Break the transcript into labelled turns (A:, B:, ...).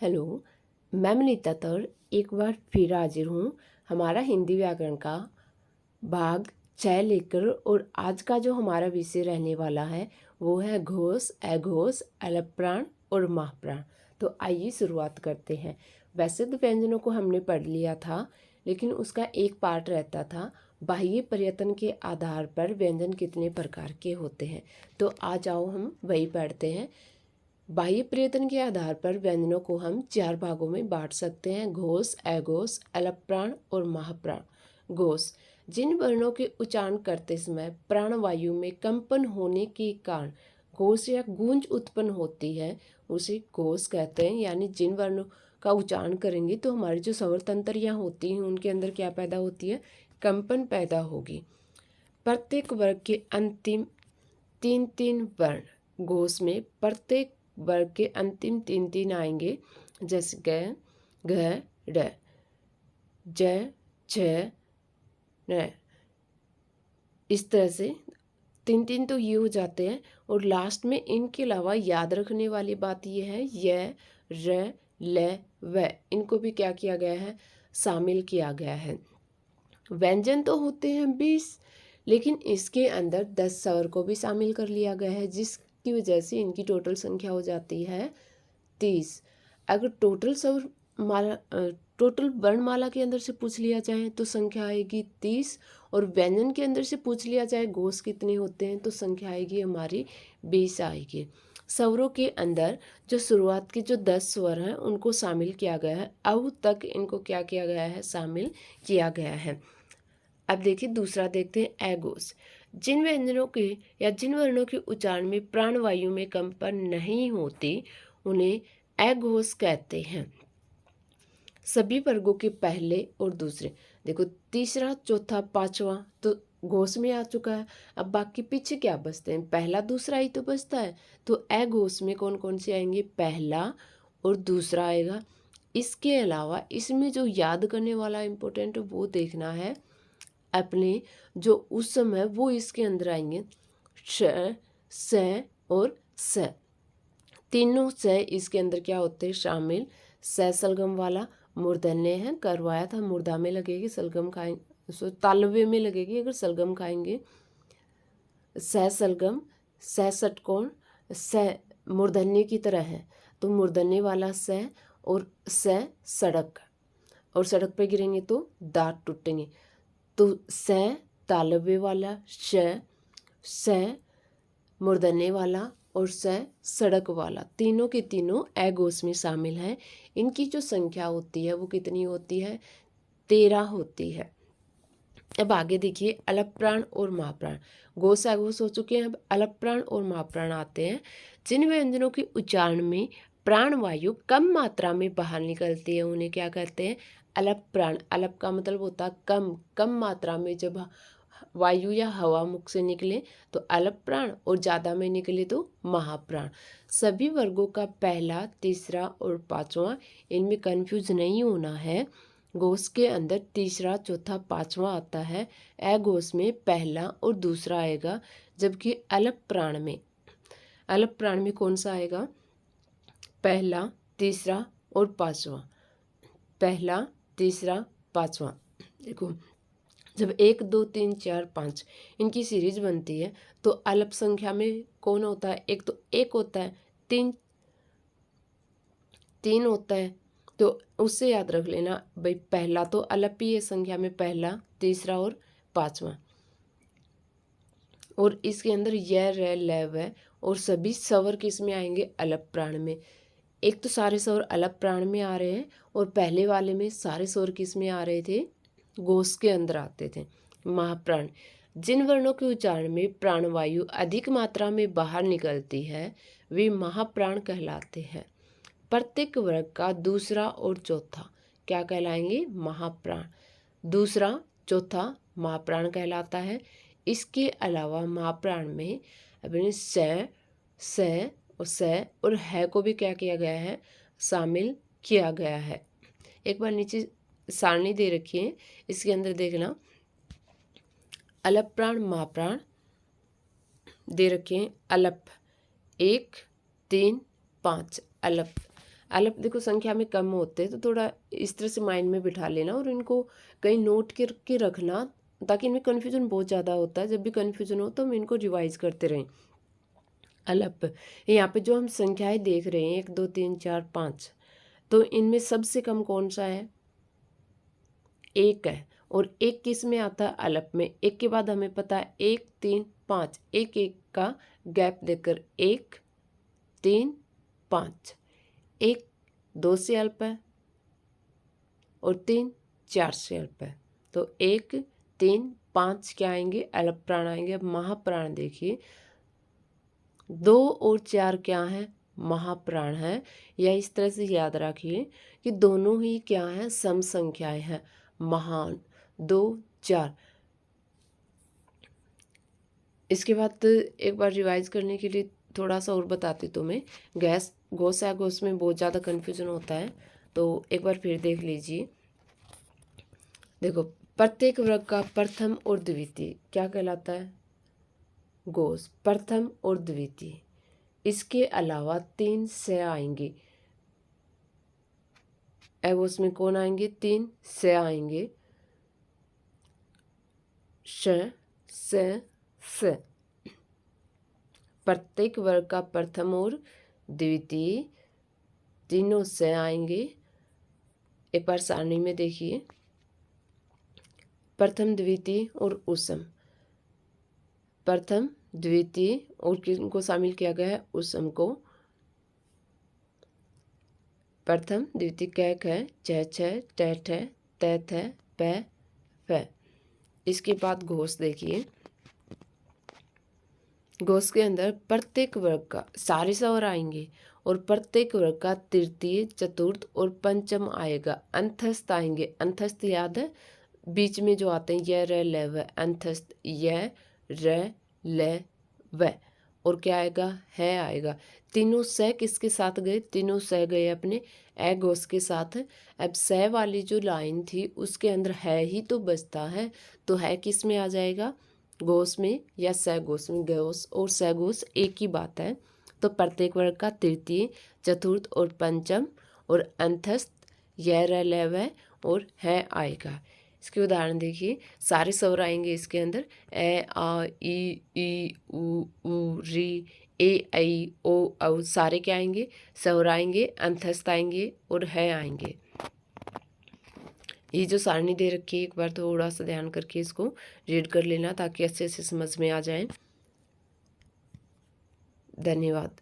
A: Hello, मैं मनीता तर एक बार फिर हाजिर हूँ हमारा हिंदी व्याकरण का भाग 6 लेकर। और आज का जो हमारा विषय रहने वाला है वो है घोष, अघोष, अलप्राण और महाप्राण। तो आइए शुरुआत करते हैं। वैसे तो व्यंजनों को हमने पढ़ लिया था, लेकिन उसका एक पार्ट रहता था बाह्य प्रयत्न के आधार पर व्यंजन कितने प्रकार के होते हैं। तो आज आओ हम वही पढ़ते हैं। बाह्य प्रयत्न के आधार पर व्यंजनों को हम 4 भागों में बांट सकते हैं: घोष, अघोष, अलप्राण और महाप्राण। घोष जिन वर्णों के उच्चारण करते समय प्राणवायु में कंपन होने के कारण घोष या गूंज उत्पन्न होती है, उसे घोष कहते हैं। यानी जिन वर्णों का उच्चारण करेंगे तो हमारी जो स्वर तंत्रियाँ होती हैं उनके अंदर क्या पैदा होती है? कंपन पैदा होगी। प्रत्येक वर्ग के अंतिम 3 वर्ण घोष में प्रत्येक वर्ग के अंतिम 3 आएंगे, जैसे ग, घ, ड़, ज, छ, न। इस तरह से 3 तो ये हो जाते हैं। और लास्ट में इनके अलावा याद रखने वाली बात ये है, य, र, ल, व, इनको भी क्या किया गया है? शामिल किया गया है। व्यंजन तो होते हैं 20, लेकिन इसके अंदर 10 स्वर को भी शामिल कर लिया गया है, जिसकी वजह से इनकी टोटल संख्या हो जाती है 30। अगर टोटल वर्णमाला के अंदर से पूछ लिया जाए तो संख्या आएगी 30, और व्यंजन के अंदर से पूछ लिया जाए घोष कितने होते हैं तो संख्या आएगी हमारी 20 आएगी। स्वरों के अंदर जो शुरुआत के जो 10 स्वर हैं उनको शामिल किया गया है। अब तक इनको क्या किया गया है? शामिल किया गया है। अब देखिए दूसरा देखते हैं अघोष। जिन व्यंजनों के या जिन वर्णों के उच्चारण में प्राणवायु में कंपन नहीं होती उन्हें अघोष कहते हैं। सभी वर्गों के पहले और दूसरे, देखो तीसरा, चौथा, पांचवा तो घोष में आ चुका है। अब बाकी पीछे क्या बचते हैं? पहला दूसरा ही तो बचता है। तो अघोष में कौन कौन से आएंगे? पहला और दूसरा आएगा। इसके अलावा इसमें जो याद करने वाला इम्पोर्टेंट वो देखना है अपने, जो उस समय वो इसके अंदर आएंगे श, स और स। तीनों स इसके अंदर क्या होते हैं? शामिल। स सलगम वाला मूर्धन्य है, करवाया था, मूर्धा में लगेगी, सलगम खाएंगे, तालव्य में लगेगी अगर सलगम खाएंगे। स सलगम, स षटकोण, स मूर्धन्य की तरह है तो मूर्धन्य वाला स, और स सड़क, और सड़क पे गिरेंगे तो दांत टूटेंगे। तो स तालव्य वाला, स मूर्धन्य वाला और स सड़क वाला, तीनों के तीनों अघोष में शामिल हैं। इनकी जो संख्या होती है वो कितनी होती है? 13 होती है। अब आगे देखिए अलप्राण और महाप्राण। घोष अघोष हो चुके हैं, अब अलप्राण और महाप्राण आते हैं। जिन व्यंजनों के उच्चारण में प्राणवायु कम मात्रा में बाहर निकलती है उन्हें क्या कहते हैं? अलप्राण। अलप का मतलब होता है कम, कम मात्रा में जब वायु या हवा मुख से निकले तो अलप्राण, और ज़्यादा में निकले तो महाप्राण। सभी वर्गों का पहला, तीसरा और पांचवा, इनमें कंफ्यूज नहीं होना है। घोष के अंदर तीसरा, चौथा, पांचवा आता है। अघोष में पहला और दूसरा आएगा, जबकि अलप्राण में कौन सा आएगा? पहला, तीसरा और पांचवा। पहला, तीसरा, पांचवा। देखो जब 1 2 3 4 5 इनकी सीरीज बनती है तो अल्प संख्या में कौन होता है? एक तो एक होता है, तीन होता है, तो उससे याद रख लेना भाई पहला तो अल्प ही है संख्या में, पहला, तीसरा और पांचवा। और इसके अंदर य, र, ल, व और सभी स्वर किस में आएंगे? अल्प प्राण में। एक तो सारे स्वर अल्प प्राण में आ रहे हैं, और पहले वाले में सारे स्वर किस में आ रहे थे? घोष के अंदर आते थे। महाप्राण। जिन वर्णों के उच्चारण में प्राणवायु अधिक मात्रा में बाहर निकलती है वे महाप्राण कहलाते हैं। प्रत्येक वर्ग का दूसरा और चौथा क्या कहलाएंगे? महाप्राण। दूसरा, चौथा महाप्राण कहलाता है। इसके अलावा महाप्राण में अपने स और है को भी क्या किया गया है? शामिल किया गया है। एक बार नीचे सारणी दे रखी है, इसके अंदर देखना अलप्राण महाप्राण दे रखे हैं। अलप 1 3 5 अलप। अलप देखो संख्या में कम होते हैं, तो थोड़ा इस तरह से माइंड में बिठा लेना और इनको कहीं नोट करके रखना, ताकि इनमें कन्फ्यूजन बहुत ज़्यादा होता है। जब भी कन्फ्यूजन हो तो हम इनको रिवाइज करते रहें। अलप, यहाँ पे जो हम संख्याएं देख रहे हैं 1 2 3 4 5, तो इनमें सबसे कम कौन सा है? 1 है। और 1 किस में आता है? अलप में। 1 के बाद हमें पता है 1 3 5, एक एक का गैप देकर 1 3 5, 1 2 से अल्प है और 3 4 से अल्प है। तो 1 3 5 क्या आएंगे? अल्प प्राण आएंगे। अब महाप्राण देखिए, 2 और 4 क्या है? महाप्राण है। या इस तरह से याद रखिए कि दोनों ही क्या हैं? सम संख्याएं हैं। महान 2 4। इसके बाद एक बार रिवाइज करने के लिए थोड़ा सा और बताती तुम्हें। गैस गोस या गोस में बहुत ज़्यादा कन्फ्यूजन होता है, तो एक बार फिर देख लीजिए। देखो, प्रत्येक वर्ग का प्रथम और द्वितीय क्या कहलाता है? गोस। प्रथम और द्वितीय, इसके अलावा 3 से आएंगे। एगोस में कौन आएंगे? 3 से आएंगे। श स। प्रत्येक वर्ग का प्रथम और द्वितीय तीनों से आएंगे। एक बार सारणी में देखिए, प्रथम द्वितीय और उसम। प्रथम द्वितीय और किनको शामिल किया गया है? उसम को। प्रथम द्वितीय कैक है, च छ ट ठ त थ प फ। इसके बाद घोष देखिए, घोष के अंदर प्रत्येक वर्ग का सारे सवर आएंगे और प्रत्येक वर्ग का तृतीय चतुर्थ और पंचम आएगा। अंतस्थ आएंगे। अंतस्थ याद है? बीच में जो आते हैं य र ल व। अंतस्थ य र ल व। और क्या आएगा? है आएगा। तीनों स किसके साथ गए? तीनों स गए अपने ए घोष के साथ। अब स वाली जो लाइन थी उसके अंदर है ही तो बचता है, तो है किस में आ जाएगा? गोस में या सगोस में। गोस और सगोस एक ही बात है। तो प्रत्येक वर्ग का तृतीय चतुर्थ और पंचम और अंतस्थ य र ल व और है आएगा। इसके उदाहरण देखिए, सारे स्वर आएंगे इसके अंदर। ए आ ई उ री ए ऐ ओ औ। सारे क्या आएंगे? स्वर आएंगे, अंतस्थ आएंगे और है आएंगे। ये जो सारणी दे रखी है, एक बार थोड़ा सा ध्यान करके इसको रीड कर लेना ताकि अच्छे से समझ में आ जाए। धन्यवाद।